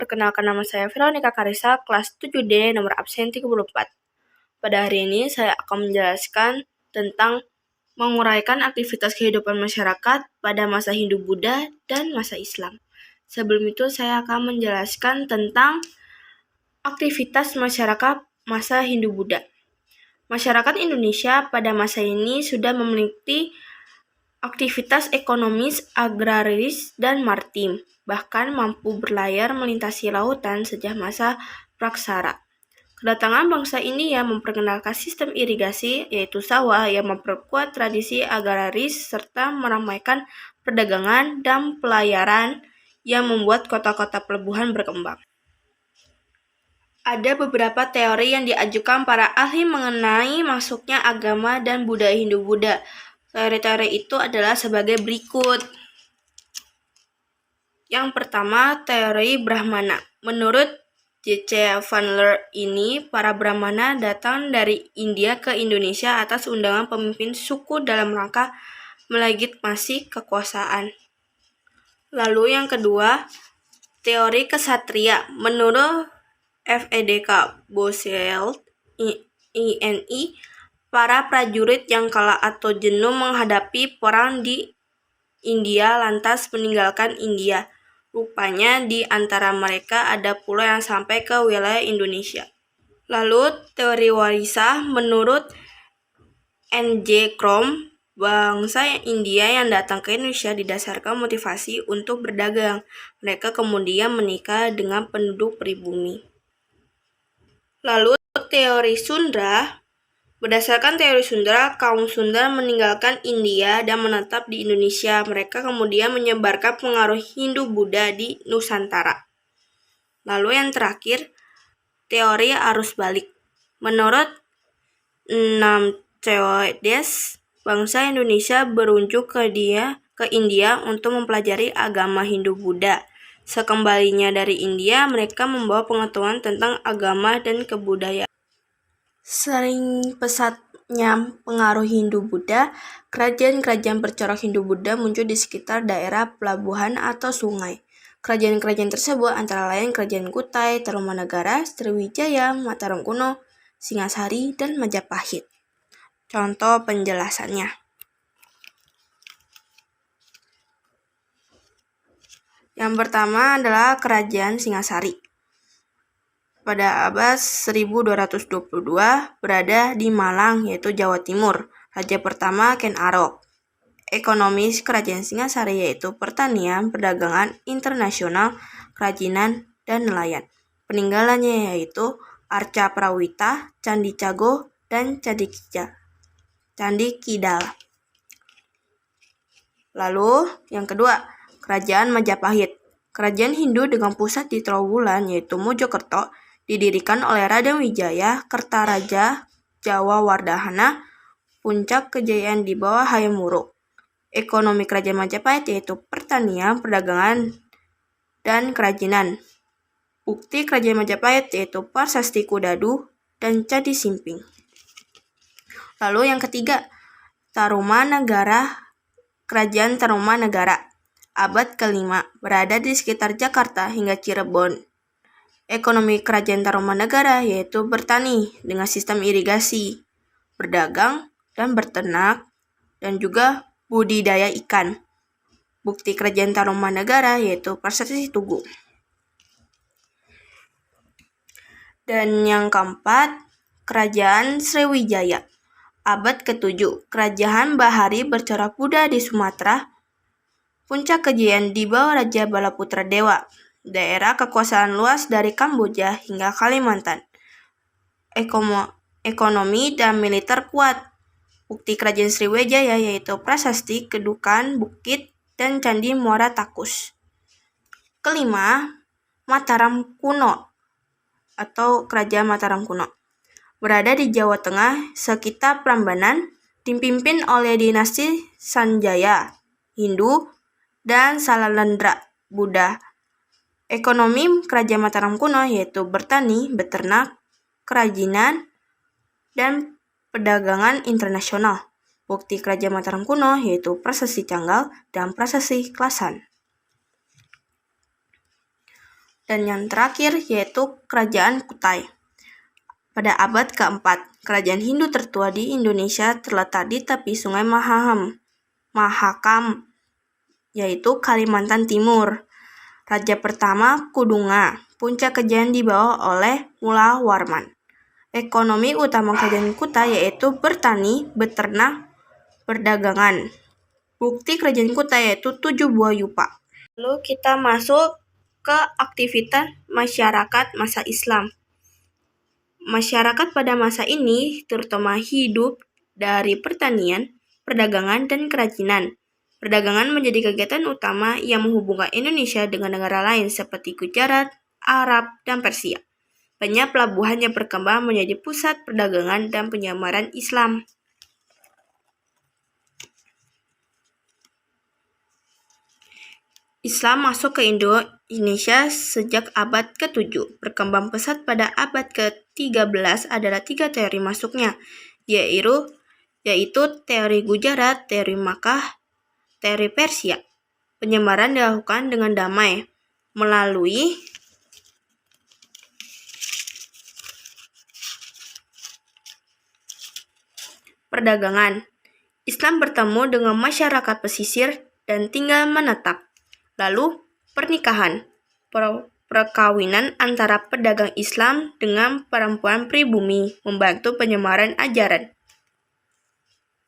Perkenalkan, nama saya Veronica Karisa, kelas 7D, nomor absen 34. Pada hari ini saya akan menjelaskan tentang menguraikan aktivitas kehidupan masyarakat pada masa Hindu-Buddha dan masa Islam. Sebelum itu saya akan menjelaskan tentang aktivitas masyarakat masa Hindu-Buddha. Masyarakat Indonesia pada masa ini sudah memiliki aktivitas ekonomis, agraris, dan maritim, bahkan mampu berlayar melintasi lautan sejak masa praksara. Kedatangan bangsa India memperkenalkan sistem irigasi, yaitu sawah, yang memperkuat tradisi agraris serta meramaikan perdagangan dan pelayaran yang membuat kota-kota pelabuhan berkembang. Ada beberapa teori yang diajukan para ahli mengenai masuknya agama dan budaya Hindu-Buddha. Teori-teori itu adalah sebagai berikut. Yang pertama, teori Brahmana. Menurut J.C. Vanler ini, para Brahmana datang dari India ke Indonesia atas undangan pemimpin suku dalam rangka melegitimasi kekuasaan. Lalu yang kedua, teori kesatria. Menurut F.E.D.K. Boselt, INI, para prajurit yang kalah atau jenuh menghadapi perang di India lantas meninggalkan India. Rupanya di antara mereka ada pula yang sampai ke wilayah Indonesia. Lalu teori warisah menurut N.J. Krom, bangsa India yang datang ke Indonesia didasarkan motivasi untuk berdagang. Mereka kemudian menikah dengan penduduk pribumi. Lalu teori Sundra. Berdasarkan teori Sundra, kaum Sundra meninggalkan India dan menetap di Indonesia. Mereka kemudian menyebarkan pengaruh Hindu-Buddha di Nusantara. Lalu yang terakhir, teori arus balik. Menurut 6 Theodes, bangsa Indonesia berunjuk ke India untuk mempelajari agama Hindu-Buddha. Sekembalinya dari India, mereka membawa pengetahuan tentang agama dan kebudayaan. Sering pesatnya pengaruh Hindu-Buddha, kerajaan-kerajaan bercorak Hindu-Buddha muncul di sekitar daerah pelabuhan atau sungai. Kerajaan-kerajaan tersebut antara lain Kerajaan Kutai, Tarumanagara, Sriwijaya, Mataram Kuno, Singasari, dan Majapahit. Contoh penjelasannya. Yang pertama adalah Kerajaan Singasari. Pada abad 1222 berada di Malang, yaitu Jawa Timur. Raja pertama Ken Arok. Ekonomi Kerajaan Singasari yaitu pertanian, perdagangan internasional, kerajinan, dan nelayan. Peninggalannya yaitu Arca Prawita, Candi Cago, dan Candi Kidal. Lalu yang kedua, Kerajaan Majapahit. Kerajaan Hindu dengan pusat di Trowulan yaitu Mojokerto didirikan oleh Raden Wijaya, Kertaraja Jawa Wardahana, puncak kejayaan di bawah Hayam Wuruk. Ekonomi Kerajaan Majapahit yaitu pertanian, perdagangan, dan kerajinan. Bukti Kerajaan Majapahit yaitu Prasasti Kudadu dan Candi Simping. Lalu yang ketiga, Tarumanagara. Kerajaan Tarumanagara abad ke-5 berada di sekitar Jakarta hingga Cirebon. Ekonomi Kerajaan Tarumanagara yaitu bertani dengan sistem irigasi, berdagang dan berternak, dan juga budidaya ikan. Bukti Kerajaan Tarumanagara yaitu Prasasti Tugu. Dan yang keempat, Kerajaan Sriwijaya. Abad ke-7, Kerajaan Bahari bercorak Buddha di Sumatera, puncak kejayaan di bawah Raja Balaputra Dewa. Daerah kekuasaan luas dari Kamboja hingga Kalimantan. Ekonomi dan militer kuat. Bukti Kerajaan Sriwijaya yaitu Prasasti Kedukan Bukit dan Candi Muara Takus. Kelima, Mataram Kuno atau Kerajaan Mataram Kuno. Berada di Jawa Tengah sekitar Prambanan, dipimpin oleh dinasti Sanjaya, Hindu, dan Salalendra, Buddha. Ekonomi Kerajaan Mataram Kuno yaitu bertani, beternak, kerajinan, dan perdagangan internasional. Bukti Kerajaan Mataram Kuno yaitu Prasasti Canggal dan Prasasti Klasan. Dan yang terakhir yaitu Kerajaan Kutai. Pada abad keempat, kerajaan Hindu tertua di Indonesia terletak di tepi Sungai Mahakam, yaitu Kalimantan Timur. Raja pertama Kudunga, puncak kerajaan dibawa oleh Mula Warman. Ekonomi utama kerajaan Kutai yaitu bertani, beternak, perdagangan. Bukti kerajaan Kutai yaitu 7 buah yupa. Lalu kita masuk ke aktivitas masyarakat masa Islam. Masyarakat pada masa ini terutama hidup dari pertanian, perdagangan, dan kerajinan. Perdagangan menjadi kegiatan utama yang menghubungkan Indonesia dengan negara lain seperti Gujarat, Arab, dan Persia. Banyak pelabuhan yang berkembang menjadi pusat perdagangan dan penyebaran Islam. Islam masuk ke Indonesia sejak abad ke-7. Berkembang pesat pada abad ke-13 adalah 3 teori masuknya, yaitu teori Gujarat, teori Makkah, teori Persia. Penyebaran dilakukan dengan damai melalui perdagangan. Islam bertemu dengan masyarakat pesisir dan tinggal menetap. Lalu pernikahan, perkawinan antara pedagang Islam dengan perempuan pribumi membantu penyebaran ajaran.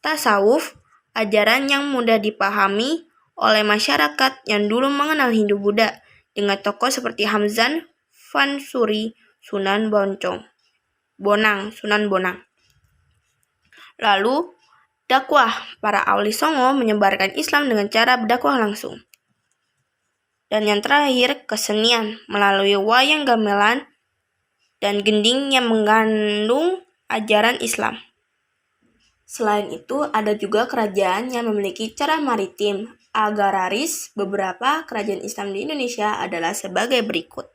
Tasawuf, ajaran yang mudah dipahami oleh masyarakat yang dulu mengenal Hindu-Buddha dengan tokoh seperti Hamzan, Fansuri, Sunan Bonang. Lalu dakwah, para Awli Songo menyebarkan Islam dengan cara berdakwah langsung. Dan yang terakhir, kesenian melalui wayang gamelan dan gending yang mengandung ajaran Islam. Selain itu, ada juga kerajaan yang memiliki cara maritim agraris. Beberapa kerajaan Islam di Indonesia adalah sebagai berikut.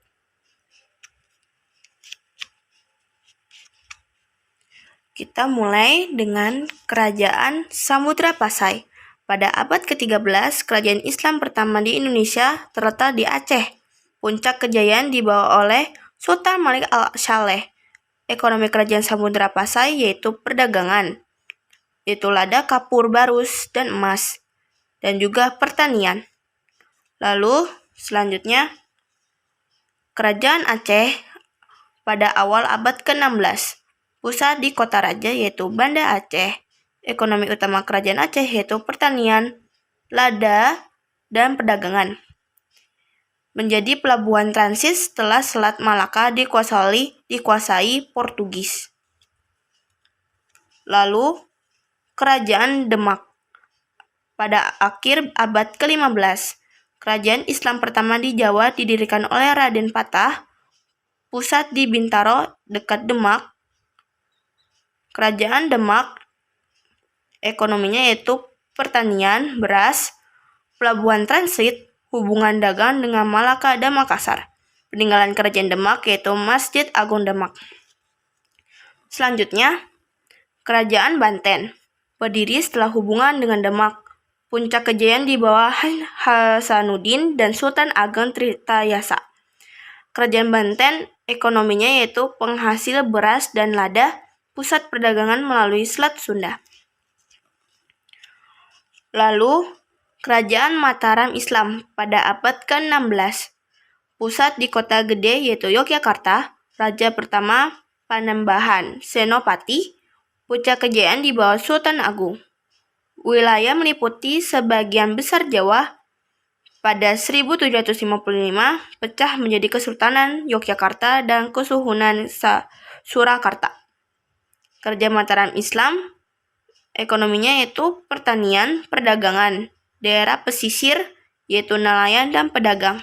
Kita mulai dengan Kerajaan Samudra Pasai. Pada abad ke-13, kerajaan Islam pertama di Indonesia terletak di Aceh. Puncak kejayaan dibawa oleh Sultan Malik Al-Saleh. Ekonomi kerajaan Samudra Pasai yaitu perdagangan, yaitu lada, kapur, barus, dan emas, dan juga pertanian. Lalu selanjutnya, Kerajaan Aceh pada awal abad ke-16. Pusat di kota raja yaitu Banda Aceh. Ekonomi utama kerajaan Aceh yaitu pertanian, lada, dan perdagangan. Menjadi pelabuhan transit setelah Selat Malaka dikuasai Portugis. Lalu Kerajaan Demak. Pada akhir abad ke-15, kerajaan Islam pertama di Jawa didirikan oleh Raden Patah. Pusat di Bintaro dekat Demak. Kerajaan Demak ekonominya yaitu pertanian, beras, pelabuhan transit, hubungan dagang dengan Malaka dan Makassar. Peninggalan kerajaan Demak yaitu Masjid Agung Demak. Selanjutnya, Kerajaan Banten. Berdiri setelah hubungan dengan Demak. Puncak kejayaan di bawah Hasanuddin dan Sultan Ageng Tritayasa. Kerajaan Banten ekonominya yaitu penghasil beras dan lada, pusat perdagangan melalui Selat Sunda. Lalu, Kerajaan Mataram Islam pada abad ke-16. Pusat di kota gede yaitu Yogyakarta. Raja pertama Panembahan Senopati. Puncak kejayaan di bawah Sultan Agung. Wilayah meliputi sebagian besar Jawa. Pada 1755 pecah menjadi Kesultanan Yogyakarta dan Kesuhunan Surakarta. Kerajaan Mataram Islam ekonominya yaitu pertanian, perdagangan, daerah pesisir yaitu nelayan dan pedagang.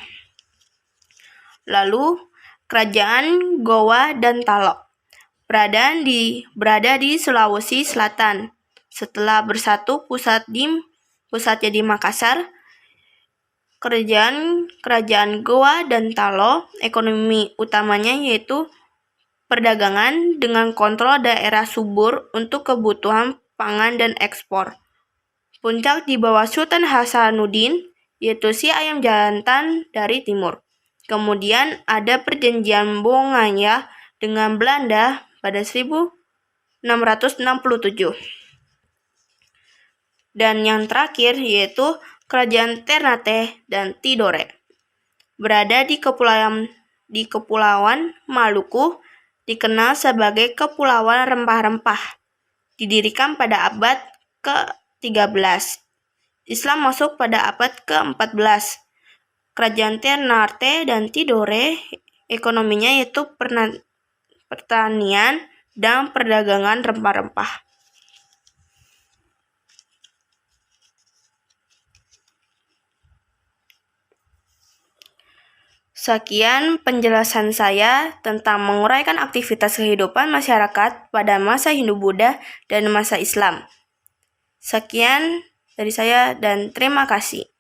Lalu Kerajaan Gowa dan Talok berada di Sulawesi Selatan. Setelah bersatu pusatnya di Makassar. Kerajaan Gowa dan Talok ekonomi utamanya yaitu perdagangan dengan kontrol daerah subur untuk kebutuhan pangan dan ekspor. Puncak di bawah Sultan Hasanuddin yaitu si ayam jantan dari timur. Kemudian ada perjanjian Bongaya dengan Belanda pada 1667. Dan yang terakhir yaitu Kerajaan Ternate dan Tidore. Berada di Kepulauan Maluku, dikenal sebagai Kepulauan Rempah-Rempah. Didirikan pada abad ke-13. Islam masuk pada abad ke-14. Kerajaan Ternate dan Tidore ekonominya yaitu pertanian dan perdagangan rempah-rempah. Sekian penjelasan saya tentang menguraikan aktivitas kehidupan masyarakat pada masa Hindu-Buddha dan masa Islam. Sekian dari saya dan terima kasih.